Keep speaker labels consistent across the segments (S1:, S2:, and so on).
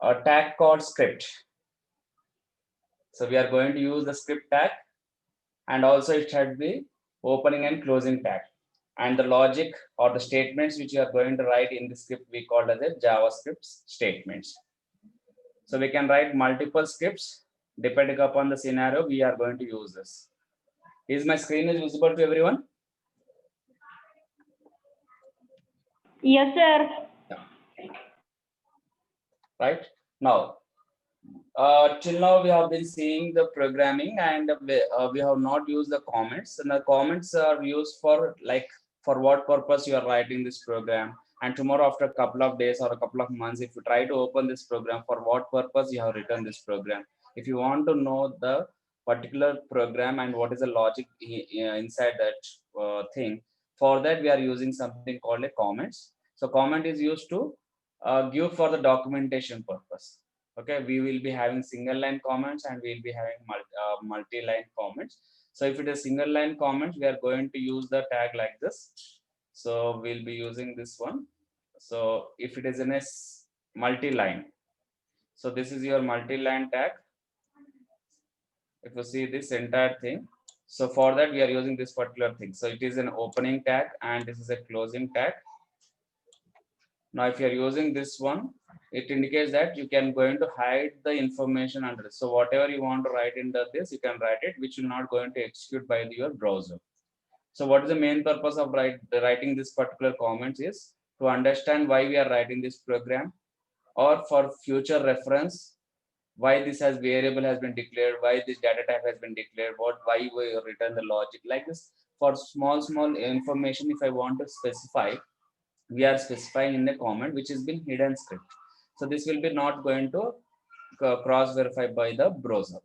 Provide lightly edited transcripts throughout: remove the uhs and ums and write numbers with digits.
S1: a tag called script. So we are going to use the script tag, and also it should be opening and closing tag. And the logic or the statements which you are going to write in the script, we call as a JavaScript statements. So we can write multiple scripts depending upon the scenario we are going to use this. Is my screen is visible to everyone?
S2: Yes, sir.
S1: Right now, till now we have been seeing the programming, and we have not used the comments, and the comments are used for like for what purpose you are writing this program. And tomorrow, after a couple of days or a couple of months, if you try to open this program, for what purpose you have written this program. If you want to know the particular program and what is the logic inside that thing, for that we are using something called a comments. So comment is used to give for the documentation purpose. Okay, we will be having single line comments and we'll be having multi-line comments. So if it is single line comments, we are going to use the tag like this. So we'll be using this one. So if it is in a multi-line, so this is your multi-line tag. If you see this entire thing, so for that we are using this particular thing. So it is an opening tag and this is a closing tag. Now if you are using this one, it indicates that you can going to hide the information under it. So whatever you want to write into this, you can write it, which will not going to execute by your browser. So what is the main purpose of writing this particular comments is to understand why we are writing this program, or for future reference, why this has variable has been declared, why this data type has been declared, why we return the logic like this. For small information, if I want to specify, we are specifying in the comment which has been hidden script. So this will be not going to cross verify by the browser.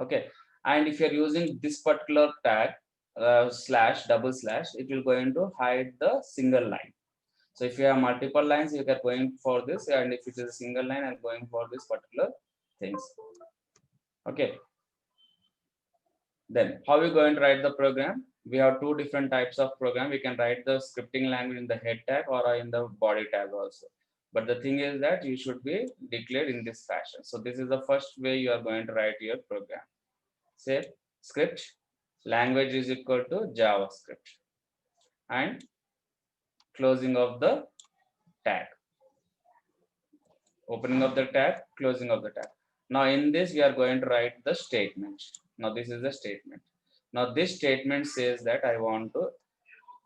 S1: Okay, and if you're using this particular tag slash double slash, it will going to hide the single line. So if you have multiple lines, you are going for this, and if it is a single line, I'm going for this particular things. Okay, then how are we going to write the program? We have two different types of program. We can write the scripting language in the head tag or in the body tag also. But the thing is that you should be declared in this fashion. So this is the first way you are going to write your program. Say script language is equal to JavaScript and closing of the tag. Opening of the tag, closing of the tag. Now in this we are going to write the statement. Now this is the statement. Now this statement says that I want to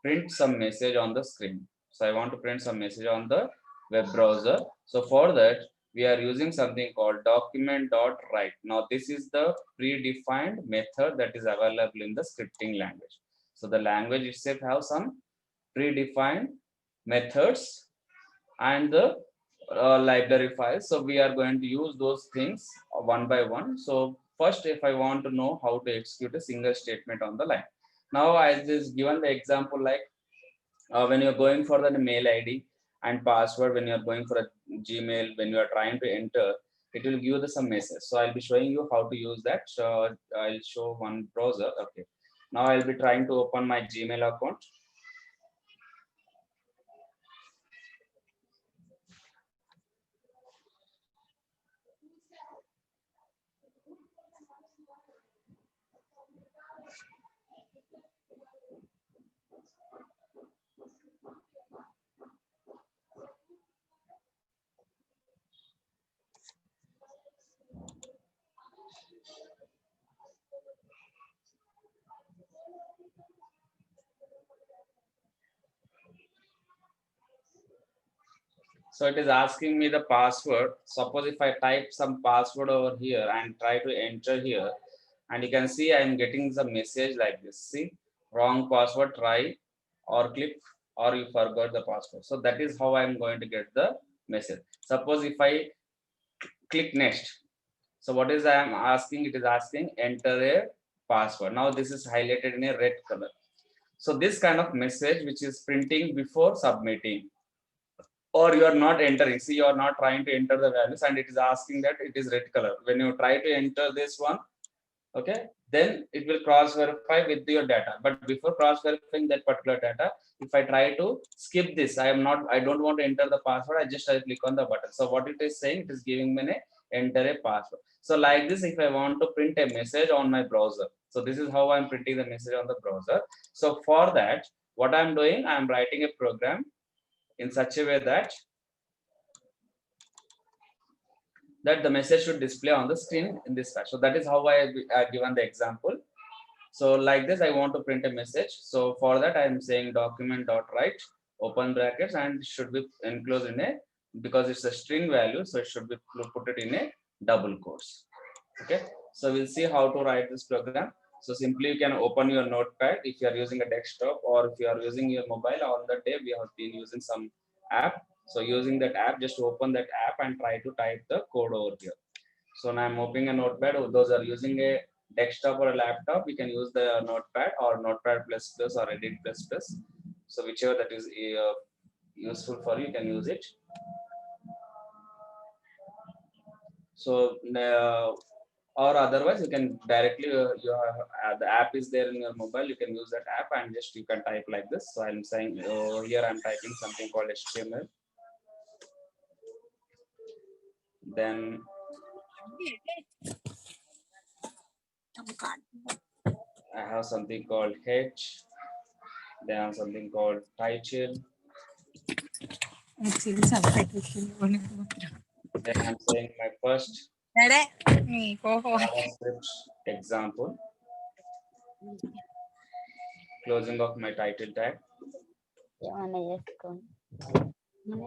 S1: print some message on the screen. So I want to print some message on the web browser. So for that, we are using something called document.write. Now this is the predefined method that is available in the scripting language. So the language itself has some predefined methods and the library files. So we are going to use those things one by one. So first, if I want to know how to execute a single statement on the line. Now, as is given the example, like when you're going for the mail ID and password, when you're going for a Gmail, when you are trying to enter, it will give you some message. So I'll be showing you how to use that. So I'll show one browser. Okay. Now I'll be trying to open my Gmail account. So it is asking me the password. Suppose if I type some password over here and try to enter here, and you can see I'm getting some message like this. See, wrong password, try or click, or you forgot the password. So that is how I'm going to get the message. Suppose if I click next. So what is I am asking? It is asking enter a password. Now this is highlighted in a red color. So this kind of message which is printing before submitting, or you are not entering, see, you are not trying to enter the values and it is asking that it is red color. When you try to enter this one, okay, then it will cross verify with your data. But before cross verifying that particular data, if I try to skip this, I don't want to enter the password, I click on the button. So what it is saying, it is giving me enter a password. So like this, if I want to print a message on my browser, so this is how I'm printing the message on the browser. So for that, what I'm doing, I'm writing a program in such a way that the message should display on the screen in this fashion. So that is how I given the example. So like this, I want to print a message. So for that, I am saying document.write open brackets and should be enclosed in a, because it's a string value, so it should be put it in a double quotes. Okay, so we'll see how to write this program. So simply you can open your notepad if you are using a desktop, or if you are using your mobile. On the day we have been using some app. So using that app, just open that app and try to type the code over here. So now I'm opening a notepad. Those are using a desktop or a laptop, we can use the notepad or notepad plus plus or edit plus plus. So whichever that is useful for you, you can use it. So or otherwise you can directly the app is there in your mobile, you can use that app and just you can type like this. So I'm saying here I'm typing something called HTML. Then I have something called H. Then I have something called title. Then I'm saying my first JavaScript example. Closing of my title tag.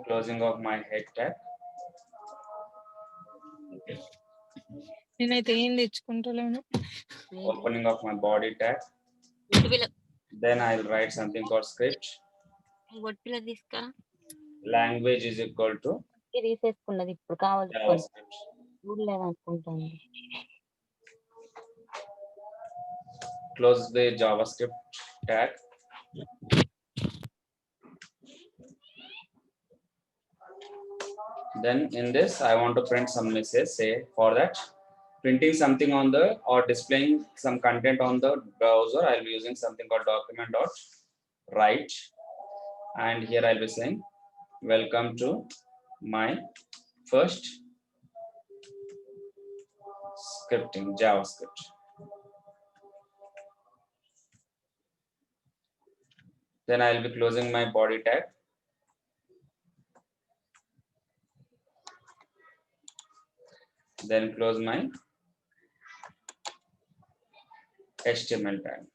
S1: Closing of my head tag. Opening of my body tag. Then I'll write something called script. Language is equal to JavaScript. Close the JavaScript tag. Then in this, I want to print some message. Say for that, printing something on the or displaying some content on the browser, I'll be using something called document.write. And here I'll be saying, welcome to my first scripting JavaScript. Then I'll be closing my body tag. Then close my HTML tag.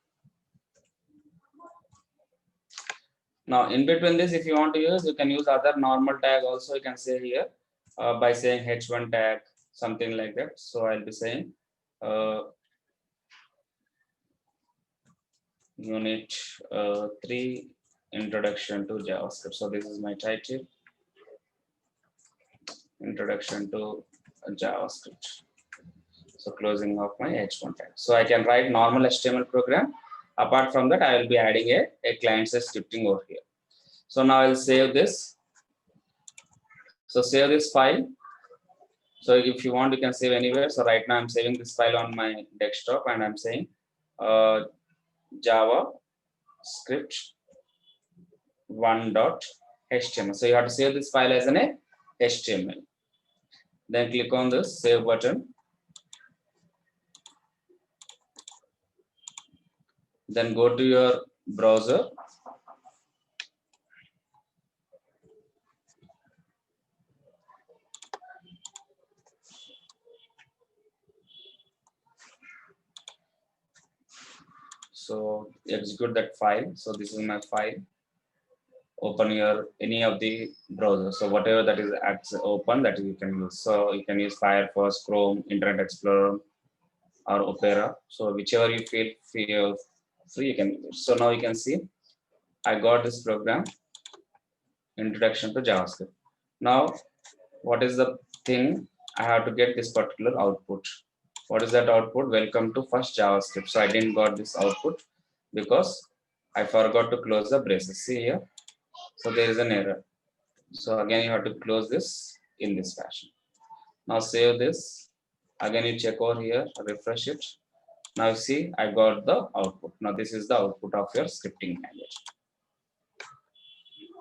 S1: Now in between this, if you want to use, you can use other normal tag also. You can say here by saying H1 tag, something like that. So I'll be saying unit 3 introduction to JavaScript. So this is my title, introduction to JavaScript. So closing of my H1 tag. So I can write normal HTML program. Apart from that, I will be adding a client-side scripting over here. So now I'll save this. So save this file. So if you want, you can save anywhere. So right now I'm saving this file on my desktop and I'm saying JavaScript 1.html. So you have to save this file as an HTML. Then click on the save button. Then go to your browser. So execute that file. So this is my file. Open your any of the browser. So whatever that is open, that you can use. So you can use Firefox, Chrome, Internet Explorer, or Opera. So whichever you feel free, you can use it. So now you can see I got this program, introduction to JavaScript. Now what is the thing? I have to get this particular output. What is that output? Welcome to first JavaScript. So I didn't got this output because I forgot to close the braces. See here. So there is an error. So again, you have to close this in this fashion. Now save this. Again, you check over here, refresh it. Now see, I got the output. Now this is the output of your scripting language.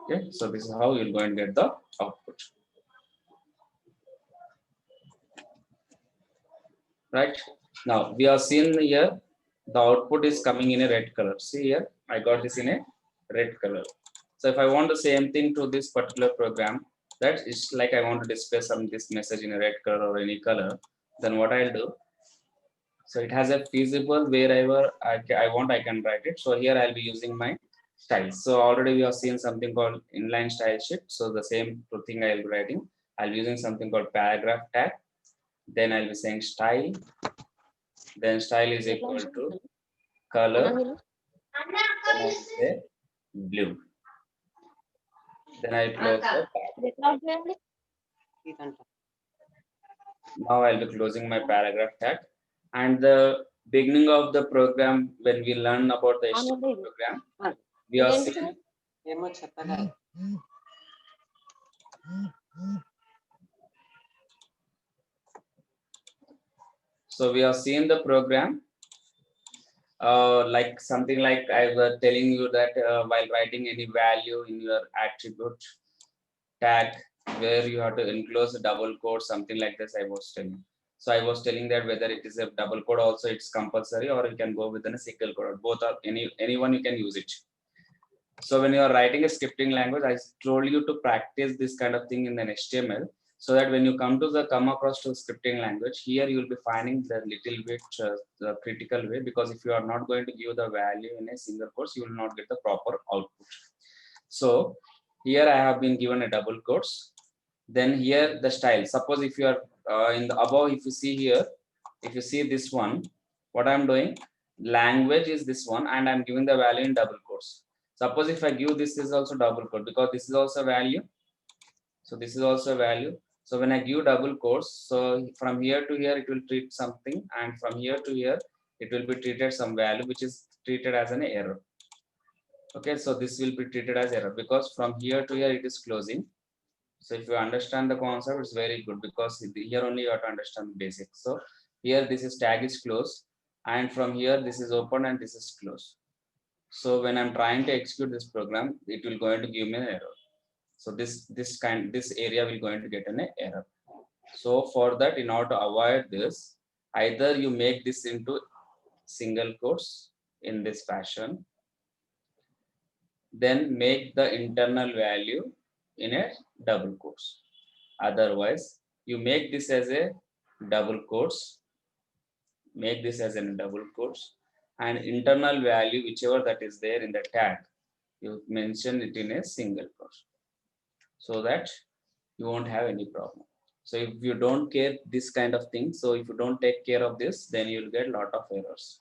S1: Okay, so this is how you're going to get the output. Right, now we have seen here the output is coming in a red color. See here, I got this in a red color. So if I want the same thing to this particular program, that is like I want to display this message in a red color or any color, then what I'll do, so it has a feasible wherever I want, I can write it. So here I'll be using my styles. So already we have seen something called inline style sheet. So the same thing I'll be writing. I'll be using something called paragraph tag. Then I'll be saying style. Then style is equal to color. Then I'll say blue. Then I'll close the tag. Now I'll be closing my paragraph tag. And the beginning of the program, when we learn about the HTML program, we are seeing. So we have seen the program, like something like I was telling you that while writing any value in your attribute tag, where you have to enclose a double quote, something like this I was telling. So I was telling that whether it is a double quote also it's compulsory, or you can go within a single quote. Both are anyone you can use it. So when you are writing a scripting language, I told you to practice this kind of thing in an HTML, so that when you come across to scripting language, here you will be finding the little bit the critical way, because if you are not going to give the value in a single quotes, you will not get the proper output. So here I have been given a double quotes. Then here the style. Suppose if you are in the above, if you see here, if you see this one, what I'm doing, language is this one, and I'm giving the value in double quotes. Suppose if I give this is also double quote, because this is also value. So this is also value. So when I give double quotes, so from here to here, it will treat something, and from here to here, it will be treated some value, which is treated as an error. Okay, so this will be treated as error, because from here to here, it is closing. So if you understand the concept, it's very good, because here only you have to understand the basics. So here this is tag is closed, and from here this is open and this is closed. So when I'm trying to execute this program, it will going to give me an error. So this area will going to get an error. So for that, in order to avoid this, either you make this into single quotes in this fashion, then make the internal value in a double quotes. Otherwise, you make this as a double quotes, make this as a double quotes, and internal value, whichever that is there in the tag, you mention it in a single quote, so that you won't have any problem. So if you don't care this kind of thing, so if you don't take care of this, then you'll get a lot of errors.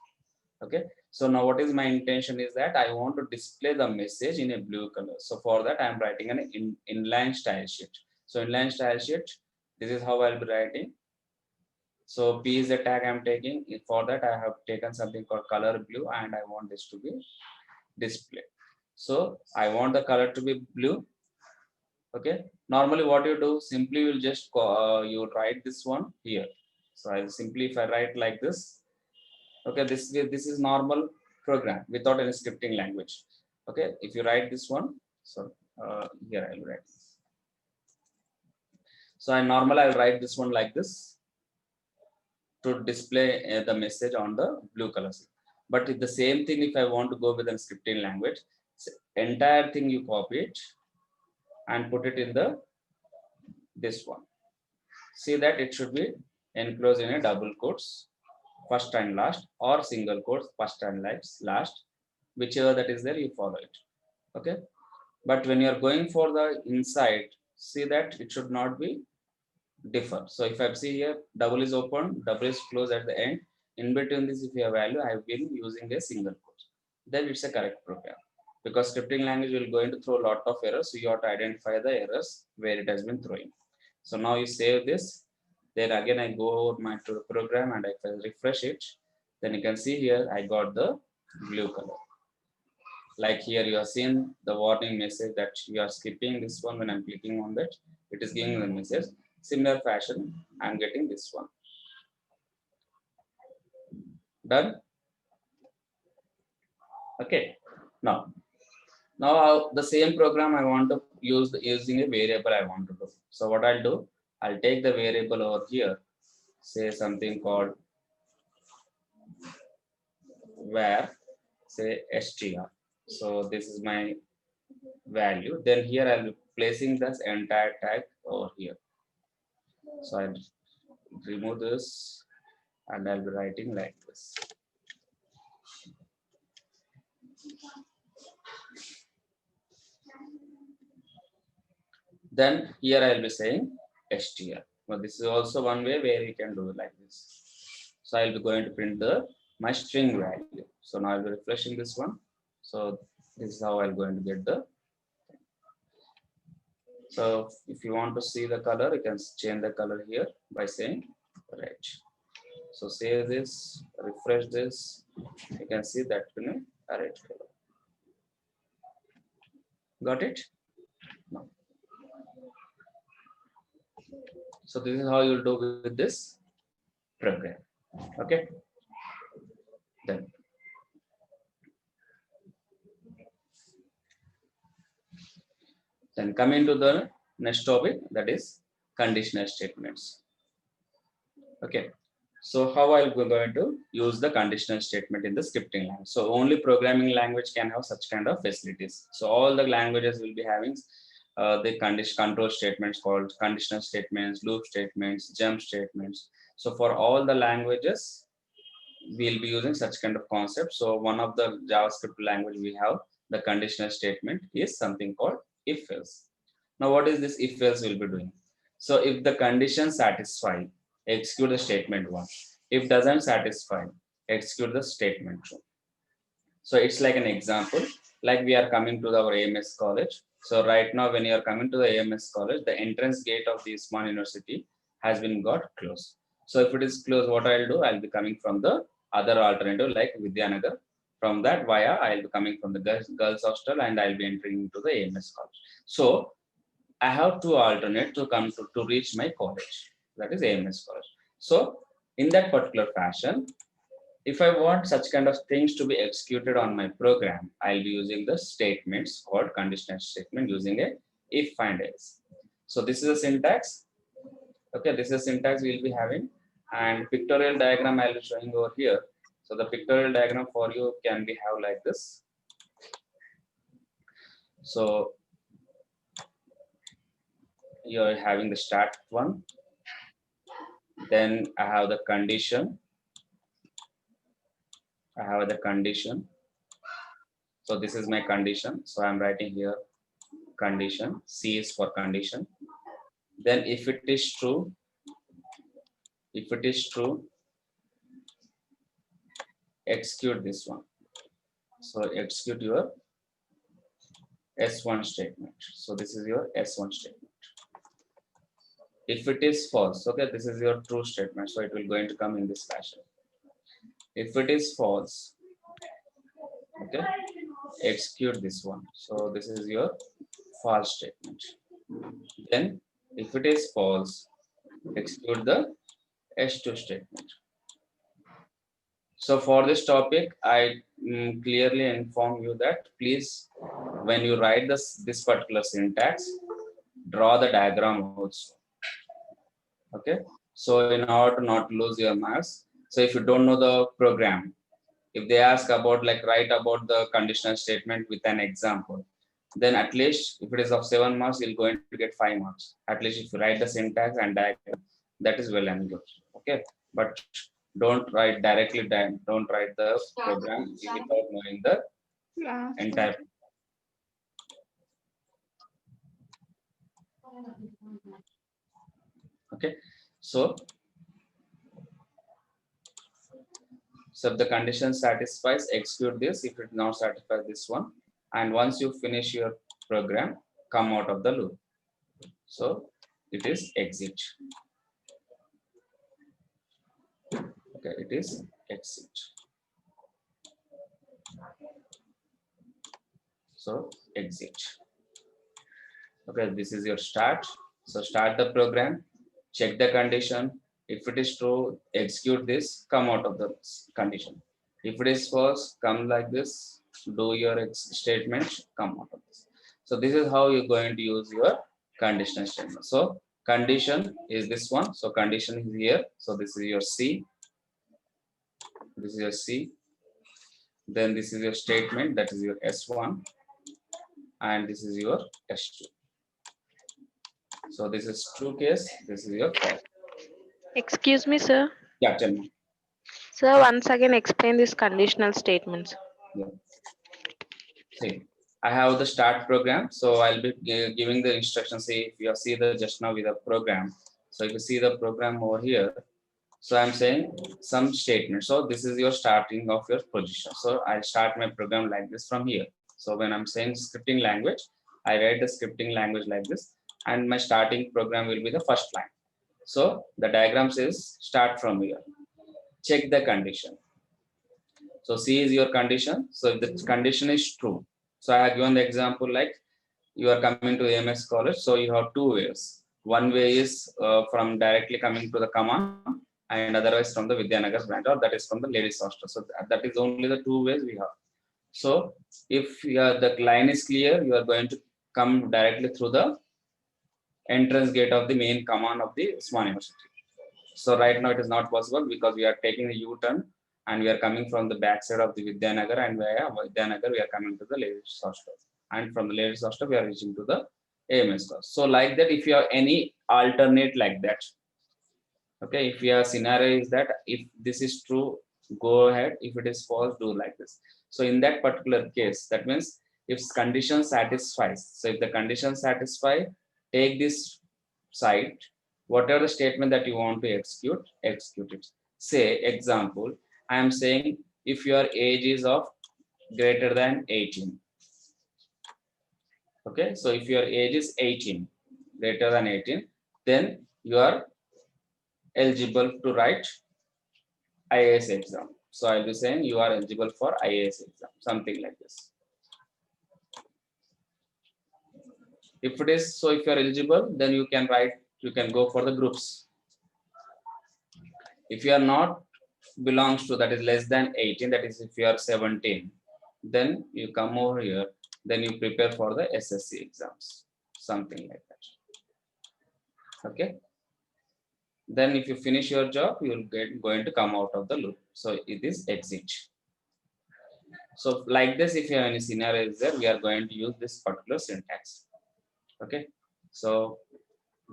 S1: Okay, so now what is my intention is that I want to display the message in a blue color. So for that, I'm writing an inline style sheet. So inline style sheet, this is how I'll be writing. So P is the tag I'm taking. For that, I have taken something called color blue, and I want this to be displayed. So I want the color to be blue. Okay, normally what you do, simply you'll just you write this one here. So I simply, if I write like this, okay, this is normal program without any scripting language. Okay, if you write this one, so here I'll write this. So I'll write this one like this to display the message on the blue color. But the same thing, if I want to go with a scripting language, entire thing you copy it and put it in the this one. See that it should be enclosed in a double quotes, first and last, or single quotes, first and last, whichever that is there, you follow it. Okay, but when you are going for the inside, see that it should not be differ. So if I see here, double is open, double is closed at the end. In between this, if you have value, I have been using a single quote. Then it's a correct program, because scripting language will going to throw a lot of errors. So you have to identify the errors where it has been throwing. So now you save this. Then again, I go over my program, and if I refresh it, then you can see here I got the blue color. Like here you are seeing the warning message that you are skipping this one. When I'm clicking on that, it is giving the message. Similar fashion, I'm getting this one. Done. Okay. Now the same program I want to use using a variable I want to do. So what I'll do, I'll take the variable over here, say something called where, say str. So this is my value. Then here I'll be placing this entire tag over here. So I'll remove this and I'll be writing like this. Then here I'll be saying str. Well, this is also one way where you can do it like this. So I'll be going to print my string value. So now I'll be refreshing this one. So this is how I'm going to get the. So if you want to see the color, you can change the color here by saying red. So save this, refresh this. You can see that in a red color. Got it? No. So this is how you'll do with this program. Okay. Then coming to the next topic, that is conditional statements. Okay. So how I'm going to use the conditional statement in the scripting language. So only programming language can have such kind of facilities. So all the languages will be having the control statements called conditional statements, loop statements, jump statements. So for all the languages, we'll be using such kind of concept. So one of the JavaScript language we have, the conditional statement is something called if else. Now what is this if else will be doing? So if the condition satisfy, execute the statement 1. If doesn't satisfy, execute the statement 2. So it's like an example, like we are coming to our AMS college. So right now when you are coming to the AMS college, the entrance gate of the Usman University has been got closed. So if it is closed, what I'll do, I'll be coming from the other alternative like Vidyanagar. From that via, I'll be coming from the girls hostel and I'll be entering into the AMS college. So I have to alternate to come to reach my college, that is AMS college. So in that particular fashion, if I want such kind of things to be executed on my program, I'll be using the statements called conditional statement using a if and else. So this is a syntax. Okay, this is a syntax we'll be having, and pictorial diagram I'll be showing over here. So the pictorial diagram for you can be have like this. So you're having the start one, then I have the condition. I have the condition. So this is my condition. So I'm writing here condition. C is for condition. Then if it is true, execute this one. So execute your S1 statement. So this is your S1 statement. If it is false, okay, this is your true statement. So it will going to come in this fashion. If it is false, okay, execute this one. So this is your false statement. Then if it is false, execute the S2 statement. So for this topic, I clearly inform you that please, when you write this particular syntax, draw the diagram also. Okay. So in order to not lose your marks, so if you don't know the program, if they ask about like write about the conditional statement with an example, then at least if it is of 7 marks, you're going to get 5 marks. At least if you write the syntax and diagram, that is well and good. Okay. But don't write directly down. Don't write the program without knowing the entire. Okay. So if the condition satisfies, execute this. If it not satisfies this one, and once you finish your program, come out of the loop. So it is exit. Okay, it is exit. So exit. Okay, this is your start. So start the program, check the condition. If it is true, execute this, come out of the condition. If it is false, come like this, do your statement, come out of this. So this is how you're going to use your conditional statement. So condition is this one. So condition is here. So this is your C. This is your C. Then this is your statement, that is your S1. And this is your S2. So this is true case, this is your false.
S3: Excuse me, sir.
S1: Yeah, tell me.
S3: Sir, once again explain these conditional statements.
S1: Yeah. See, I have the start program, so I'll be giving the instructions. See, if you see the just now with the program. So if you see the program over here, so I'm saying some statement. So this is your starting of your position. So I'll start my program like this from here. So when I'm saying scripting language, I write the scripting language like this, and my starting program will be the first line. So the diagram says start from here. Check the condition. So C is your condition. So if the condition is true, so I have given the example like you are coming to AMS college. So you have two ways. One way is from directly coming to the command, and otherwise from the Vidyanagar branch, or that is from the ladies hostel. So that is only the two ways we have. So if the line is clear, you are going to come directly through the entrance gate of the main command of the Swan University. So right now it is not possible because we are taking the U-turn and we are coming from the backside of the Vidyanagar, and via Vidyanagar we are coming to the ladies hostel, and from the ladies hostel we are reaching to the AMS course. So like that, if you have any alternate like that, okay, if your scenario is that if this is true, go ahead. If it is false, do like this. So in that particular case, that means if condition satisfies. So if the condition satisfy, take this side, whatever the statement that you want to execute it. Say example, I am saying if your age is of greater than 18. Okay, so if your age is 18, greater than 18, then you are eligible to write IAS exam. So I'll be saying you are eligible for IAS exam, something like this. If it is so, if you are eligible, then you can write, you can go for the groups. If you are not belongs to, that is less than 18, that is if you are 17, then you come over here, then you prepare for the SSC exams, something like that. Okay. Then if you finish your job, you will going to come out of the loop. So it is exit. So like this, if you have any scenarios there, we are going to use this particular syntax. Okay. So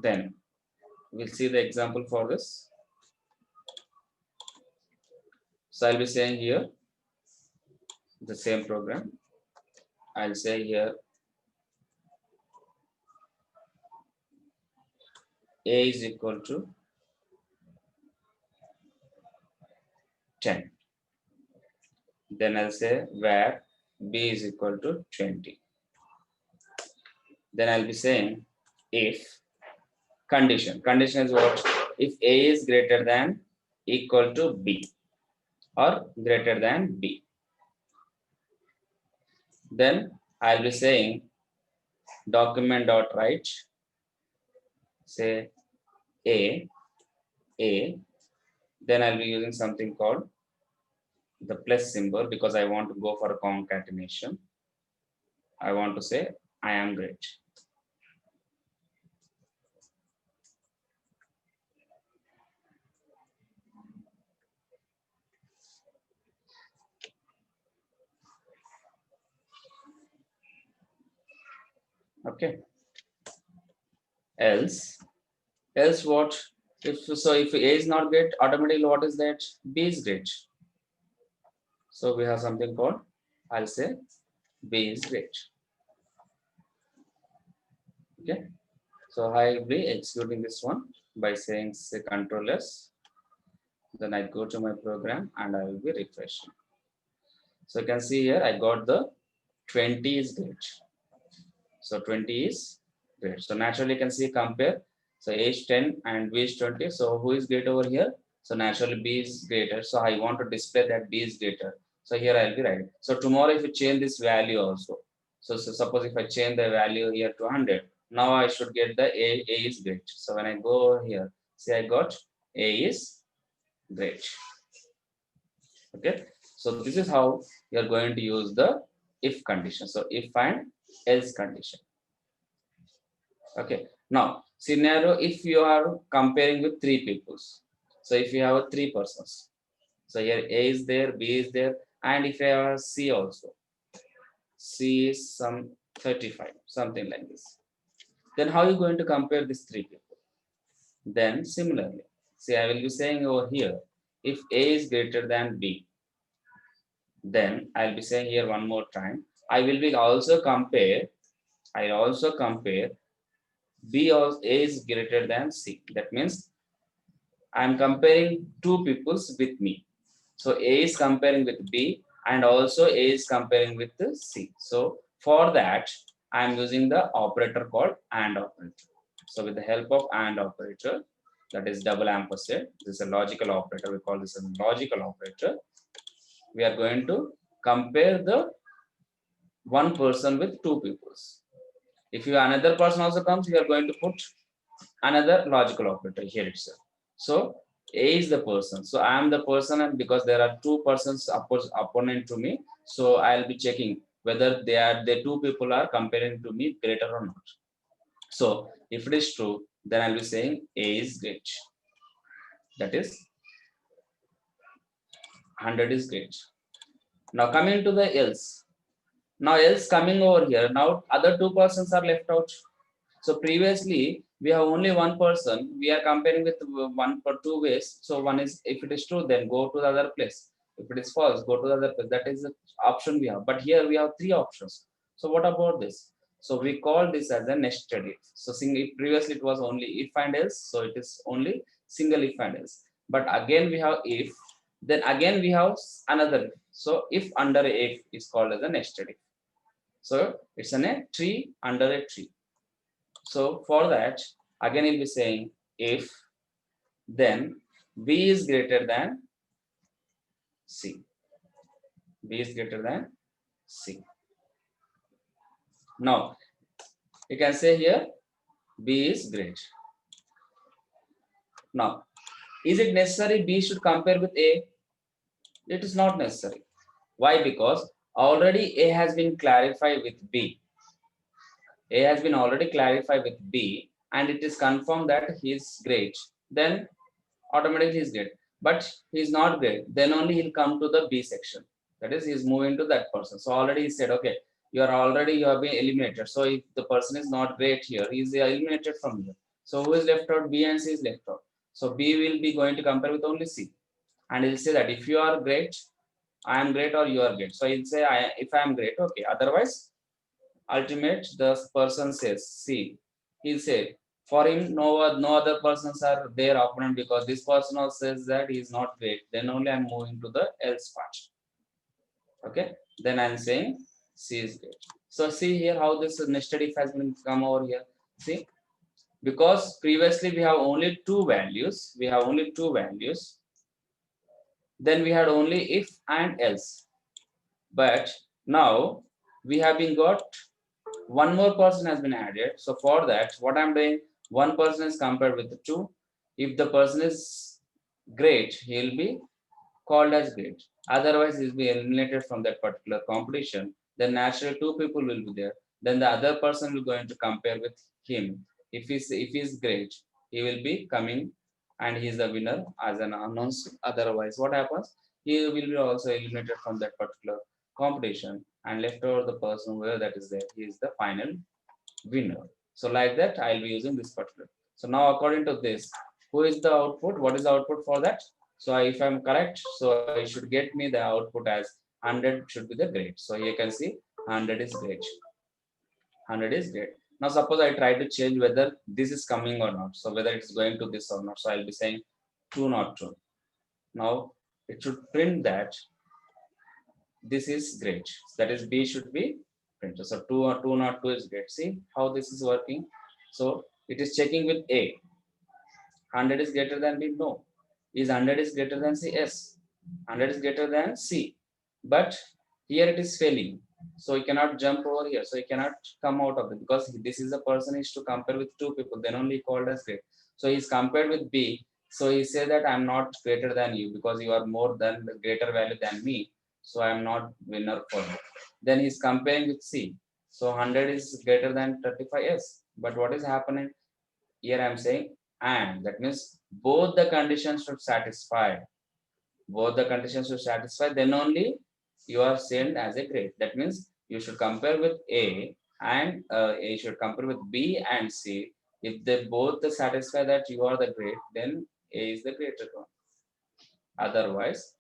S1: then we'll see the example for this. So I'll be saying here the same program. I'll say here A is equal to 10. Then I'll say where B is equal to 20. Then I'll be saying if condition is what? If A is greater than equal to B or greater than B. Then I'll be saying document dot write, say A, then I'll be using something called the plus symbol because I want to go for concatenation. I want to say I am great. Okay. Else what? If A is not great, automatically what is that? B is great. So we have something called, I'll say B is great. Okay. So I will be executing this one by saying say Control S. Then I go to my program and I will be refreshing. So you can see here I got the 20 is great. So 20 is great. So naturally you can see compare. So age 10 and B is 20. So who is great over here? So naturally B is greater. So I want to display that B is greater. So here I'll be writing. So tomorrow if you change this value also. So suppose if I change the value here to 100, now I should get the A is great. So when I go over here, see I got A is great. Okay. So this is how you are going to use the if condition. So if and else condition. Okay. Now scenario, if you are comparing with three peoples. So if you have three persons. So here A is there, B is there, and if you have C also. C is some 35, something like this. Then how are you going to compare these three people? Then similarly, see, I will be saying over here, if A is greater than B, then I'll be saying here one more time, I will be also compare, I also compare B or A is greater than C. That means I'm comparing two peoples with me. So A is comparing with B and also A is comparing with the C. So for that, I'm using the operator called AND operator. So with the help of AND operator, that is double ampersand, this is a logical operator. We call this a logical operator. We are going to compare the one person with two peoples. If you another person also comes, you are going to put another logical operator here itself. So A is the person. So I am the person, and because there are two persons opponent to me, so I'll be checking whether the two people are comparing to me greater or not. So if it is true, then I'll be saying A is great. That is 100 is great. Now coming to the else. Now else coming over here. Now other two persons are left out. So previously we have only one person. We are comparing with one or two ways. So one is, if it is true, then go to the other place. If it is false, go to the other place. That is the option we have. But here we have three options. So what about this? So we call this as a nested if. So single, previously it was only if and else. So it is only single if and else. But again we have if. Then again we have another if. So if under a if is called as a nested if. So it's in a tree under a tree. So for that, again you'll be saying if, then B is greater than C. B is greater than C. Now, you can say here B is great. Now, is it necessary B should compare with A? It is not necessary. Why? Because already A has been clarified with B. A has been already clarified with B, and it is confirmed that he is great. Then automatically he's great. But he's not great. Then only he'll come to the B section. That is, he's moving to that person. So already he said, okay, you have been eliminated. So if the person is not great here, he's eliminated from here. So who is left out? B and C is left out. So B will be going to compare with only C. And he'll say that if you are great, I am great, or you are great. So he'll say, if I am great, okay. Otherwise, ultimate, the person says, C. He'll say, for him, no other persons are there opponent, because this person also says that he is not great. Then only I'm moving to the else part. Okay. Then I'm saying C is great. So see here how this nested if has been come over here. See, because previously we have only two values. Then we had only if and else. But now we have been got one more person has been added. So for that, what I'm doing, one person is compared with the two. If the person is great, he'll be called as great. Otherwise, he'll be eliminated from that particular competition. Then naturally two people will be there. Then the other person will going to compare with him. If he's great, he will be coming and he's the winner as an announced. Otherwise, what happens? He will be also eliminated from that particular competition and left over the person where that is there. He is the final winner. So like that, I'll be using this particular. So now according to this, who is the output? What is the output for that? So if I'm correct, so I should get me the output as 100 should be the great. So here you can see 100 is great. 100 is great. Now suppose I try to change whether this is coming or not. So whether it's going to this or not. So I'll be saying true, not true. Now it should print that this is great. That is B should be printed. So 2 or 2 not 2 is great. See how this is working. So it is checking with A. 100 is greater than B. No. Is 100 is greater than C? Yes. 100 is greater than C. But here it is failing. So you cannot jump over here. So you cannot come out of it, because this is the person is to compare with two people. Then only called as great. So he's compared with B. So he said that I'm not greater than you because you are more than the greater value than me. so I am not winner for that. Then he's comparing with C. So 100 is greater than 35, yes. But what is happening? Here I am saying and, that means both the conditions should satisfy. Both the conditions should satisfy, then only you are sent as a grade. That means you should compare with A and A should compare with B and C. If they both satisfy that you are the grade, then A is the greater one. Otherwise,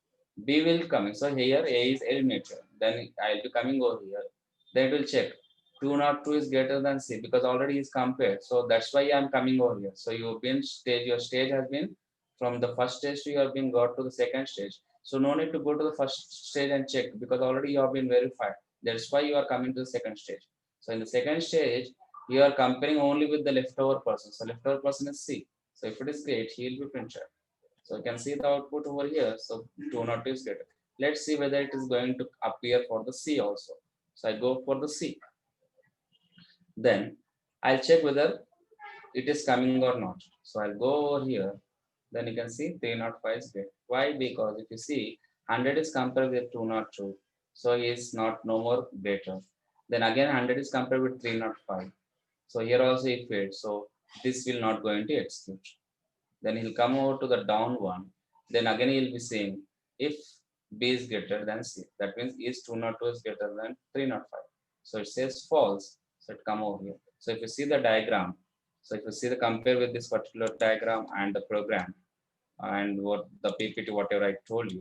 S1: B will come. So here A is eliminated. Then I'll be coming over here. Then it will check. 202 is greater than C because already is compared. So that's why I'm coming over here. So you've been stage, your stage has been from the first stage to you have been got to the second stage. So no need to go to the first stage and check because already you have been verified. That's why you are coming to the second stage. So in the second stage, you are comparing only with the leftover person. So leftover person is C. So if it is great, he will be printed. So you can see the output over here. So 202 is greater. Let's see whether it is going to appear for the C also. So I go for the C. Then I'll check whether it is coming or not. So I'll go over here. Then you can see 305 is great. Why? Because if you see 100 is compared with 202. So he is not no more greater. Then again 100 is compared with 305. So here also it failed. So this will not going to execute. Then he'll come over to the down one. Then again he'll be saying if B is greater than C, that means is 202 is greater than 305. So it says false. So it come over here. So if you see the diagram, so if you see the compare with this particular diagram and the program and what the PPT, whatever I told you.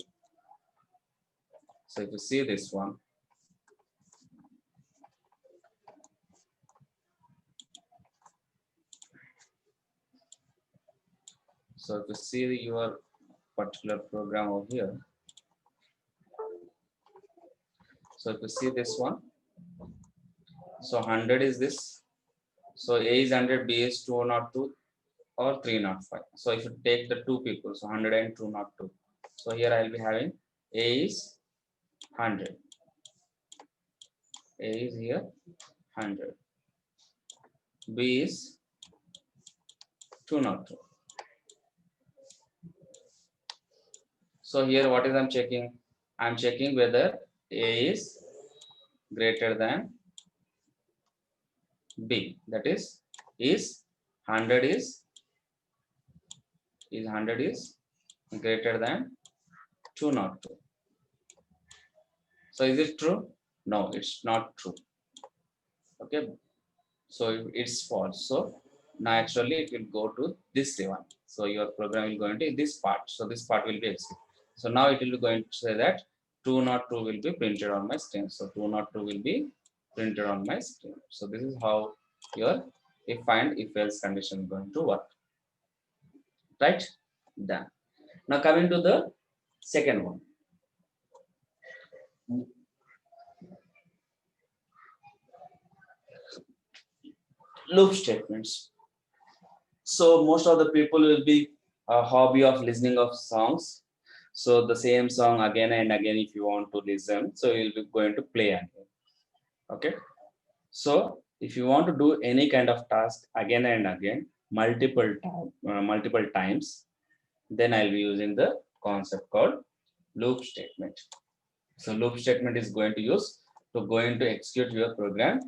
S1: So if you see this one, so if you see your particular program over here, so if you see this one, so 100 is this. So A is 100, B is 202 or 305. So if you take the two people, so 100 and 202. So here I'll be having A is 100. A is here 100. B is 202. So here what is I'm checking? I'm checking whether A is greater than B. That is 100 is 100 is greater than 202. So is it true? No, it's not true. Okay. So it's false. So naturally it will go to this one. So your program will go into this part. So this part will be executed. So now it will be going to say that 202 will be printed on my screen. So 202 will be printed on my screen. So this is how your if and if else condition is going to work. Right? Done. Now coming to the second one. Loop statements. So most of the people will be a hobby of listening of songs. So the same song again and again, if you want to listen, so you'll be going to play again. Okay. So if you want to do any kind of task again and again, multiple times, then I'll be using the concept called loop statement. So loop statement is going to execute your program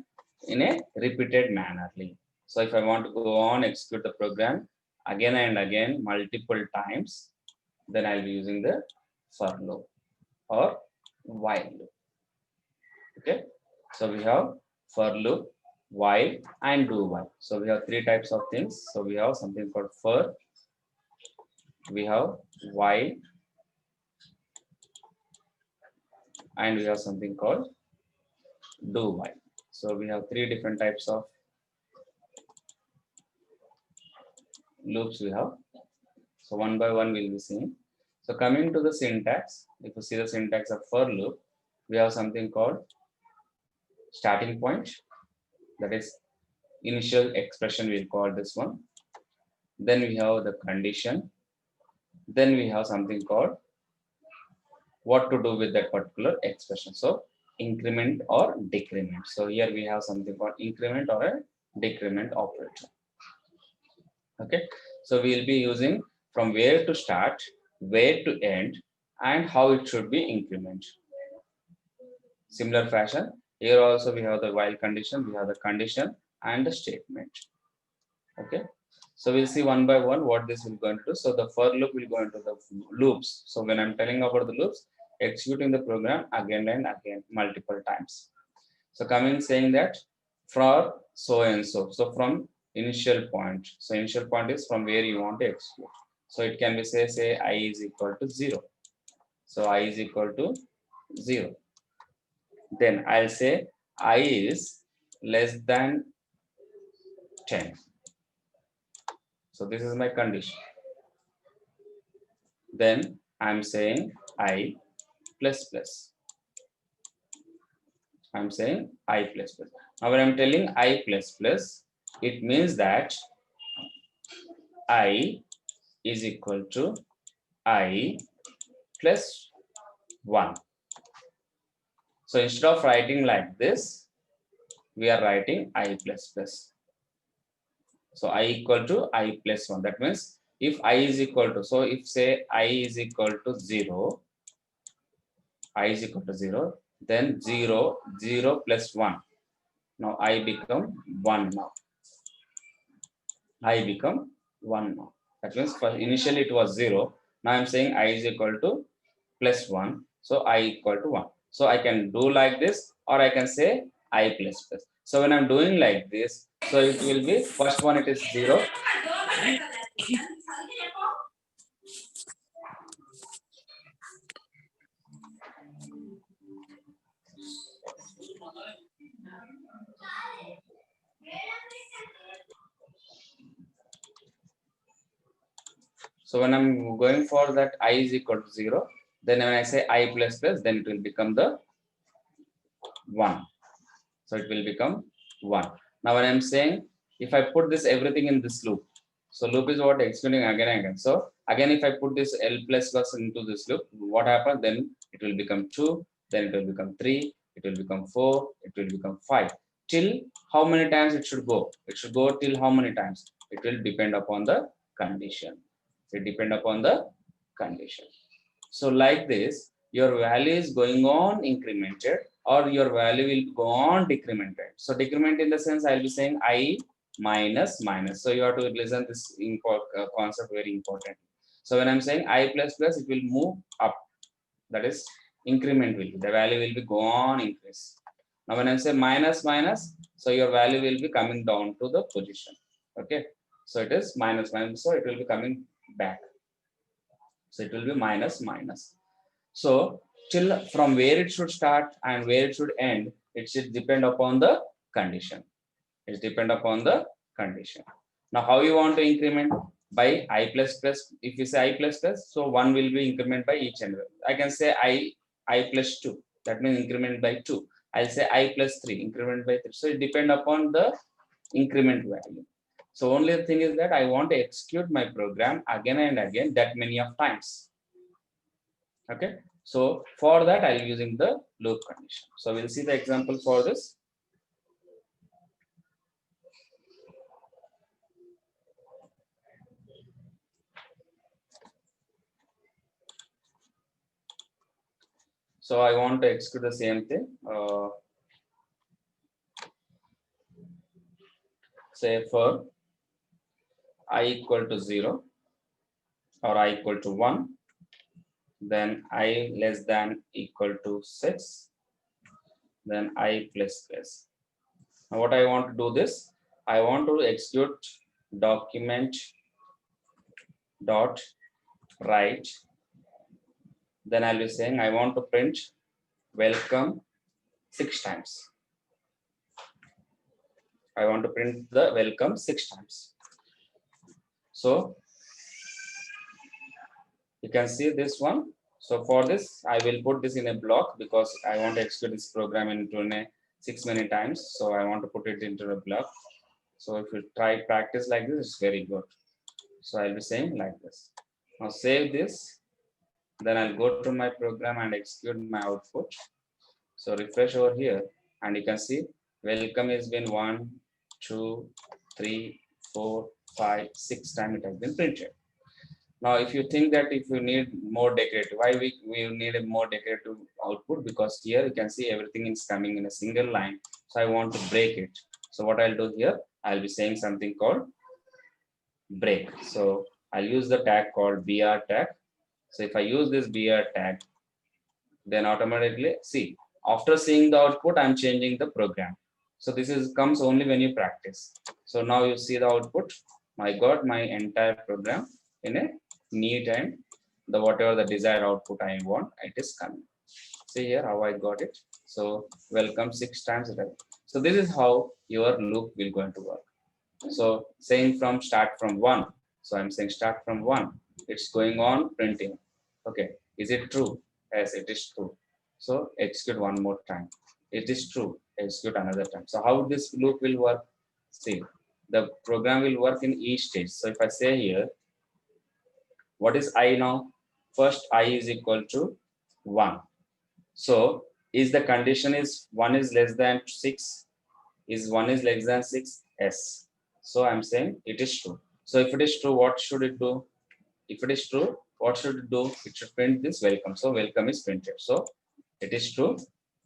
S1: in a repeated mannerly. So if I want to go on execute the program again and again multiple times, then I'll be using the for loop or while loop. Okay. So we have for loop, while, and do while. So we have three types of things. So we have something called for, we have while, and we have something called do while. So we have three different types of loops we have. So one by one we'll be seeing. So coming to the syntax, if you see the syntax of for loop, we have something called starting point, that is initial expression, we'll call this one. Then we have the condition. Then we have something called what to do with that particular expression. So increment or decrement. So here we have something called increment or a decrement operator. Okay, so we'll be using from where to start, where to end, and how it should be incremented. Similar fashion, here also we have the while condition, we have the condition and the statement. Okay, so we'll see one by one what this will go into. So the for loop will go into the loops. So when I'm telling about the loops, executing the program again and again multiple times. So coming saying that for so and so. So from initial point. So initial point is from where you want to execute. So it can be say I is equal to 0. So I is equal to 0. Then I'll say I is less than 10. So this is my condition. Then I'm saying I plus plus. I'm saying I plus plus. Now when I'm telling I plus plus, it means that I is equal to I plus 1. So instead of writing like this, we are writing I plus plus. So I equal to I plus 1. That means if I is equal to, so if say I is equal to 0, I is equal to 0, then 0, 0 plus 1. Now I become 1 now. I become 1 now. That means for initially it was 0. Now I'm saying I is equal to plus 1. So I equal to 1. So I can do like this, or I can say I plus plus. So when I'm doing like this, so it will be first one it is 0. So when I'm going for that I is equal to 0, then when I say I plus plus, then it will become the 1. So it will become 1. Now when I'm saying, if I put this everything in this loop, so loop is what executing again and again. So again, if I put this L plus plus into this loop, what happens? Then it will become 2, then it will become 3, it will become 4, it will become 5. Till how many times it should go? It should go till how many times? It will depend upon the condition. It depend upon the condition. So like this, your value is going on incremented, or your value will go on decremented. So decrement in the sense I'll be saying I minus minus. So you have to listen this concept very important. So when I'm saying I plus plus, it will move up. That is increment will be, the value will be go on increase. Now when I say minus minus, so your value will be coming down to the position. Okay. So it is minus minus. So it will be coming back. So it will be minus minus. So till from where it should start and where it should end, it should depend upon the condition. It depend upon the condition. Now how you want to increment? By I plus plus. If you say I plus plus, so 1 will be increment by each and every. I can say I plus 2. That means increment by 2. I'll say I plus 3, increment by 3. So it depend upon the increment value. So only thing is that I want to execute my program again and again that many of times. Okay, so for that I'll using the loop condition. So we'll see the example for this. So I want to execute the same thing. Say for I equal to 0 or I equal to 1, then I less than equal to 6, then I plus plus. Now what I want to do this, I want to execute document dot write. Then I'll be saying I want to print welcome 6 times. I want to print the welcome 6 times. So you can see this one. So for this, I will put this in a block because I want to execute this program into a 6 many times. So I want to put it into a block. So if you try practice like this, it's very good. So I'll be saying like this. Now save this. Then I'll go to my program and execute my output. So refresh over here and you can see welcome has been 1, 2, 3, 4, 5, 6 times it has been printed. Now, if you think that if you need more decorative, why we need a more decorative output? Because here you can see everything is coming in a single line. So I want to break it. So what I'll do here, I'll be saying something called break. So I'll use the tag called BR tag. So if I use this BR tag, then automatically see, after seeing the output, I'm changing the program. So this is comes only when you practice. So now you see the output. I got my entire program in a neat and the whatever the desired output I want, it is coming. See here how I got it. So welcome 6 times. So this is how your loop will going to work. So saying from start from 1. So I'm saying start from 1. It's going on printing. Okay. Is it true? Yes, it is true. So execute one more time. It is true. Execute another time. So how this loop will work? See, the program will work in each stage. So if I say here, what is I now? First I is equal to 1. So is the condition is 1 is less than 6? Is 1 is less than 6? Yes. So I'm saying it is true. So if it is true, what should it do? If it is true, what should it do? It should print this welcome. So welcome is printed. So it is true.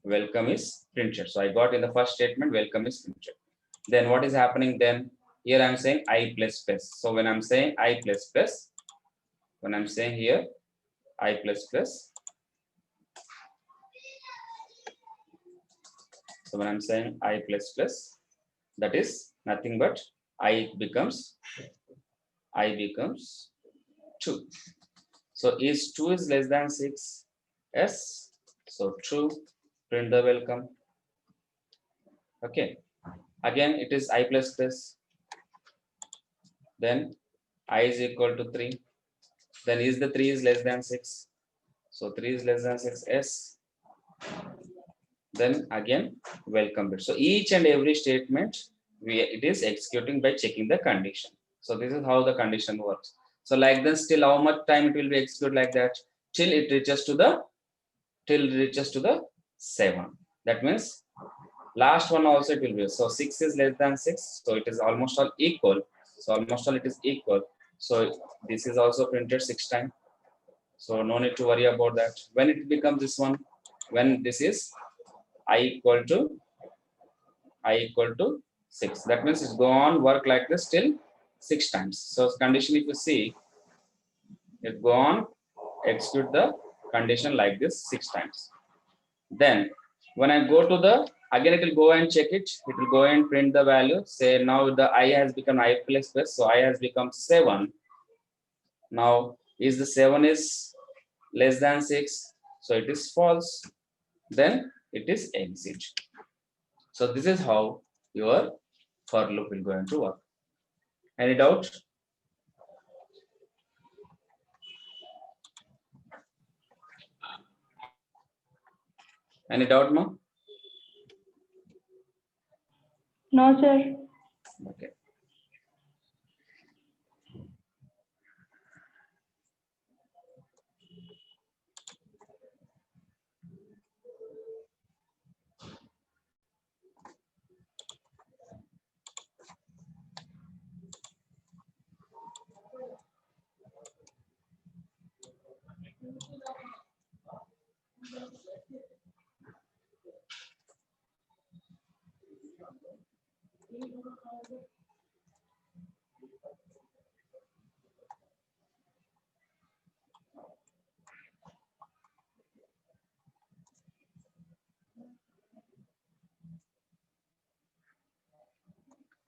S1: Welcome is printed. So I got in the first statement, welcome is printed. Then what is happening then? Here I'm saying I plus plus. So when I'm saying I plus plus, when I'm saying here I plus plus, so when I'm saying I plus plus, that is nothing but I becomes 2. So is 2 is less than 6? Yes. So true. Print the welcome. Okay. Again, it is I plus plus. Then I is equal to 3. Then is the 3 is less than 6? So 3 is less than 6. Yes. Then again, welcome bit. So each and every statement, it is executing by checking the condition. So this is how the condition works. So like this, till how much time it will be executed like that? Till it reaches to the 7. That means last one also it will be. So 6 is less than 6. So it is almost all equal. So almost all it is equal. So this is also printed 6 times. So no need to worry about that. When it becomes this one, when this is I equal to 6. That means it's go on work like this till 6 times. So condition, if you see, it go on execute the condition like this 6 times. Then when I go to the, again it will go and check it. It will go and print the value. Say now the I has become I plus plus. So I has become 7. Now is the 7 is less than 6. So it is false. Then it is exit. So this is how your for loop will going to work. Any doubt? Any doubt, ma?
S2: No, sir.
S1: Okay.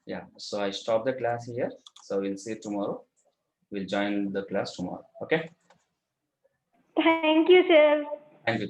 S1: Yeah, so I stop the class here. So we'll see tomorrow. We'll join the class tomorrow. Okay.
S2: Thank you, sir.
S1: Thank you.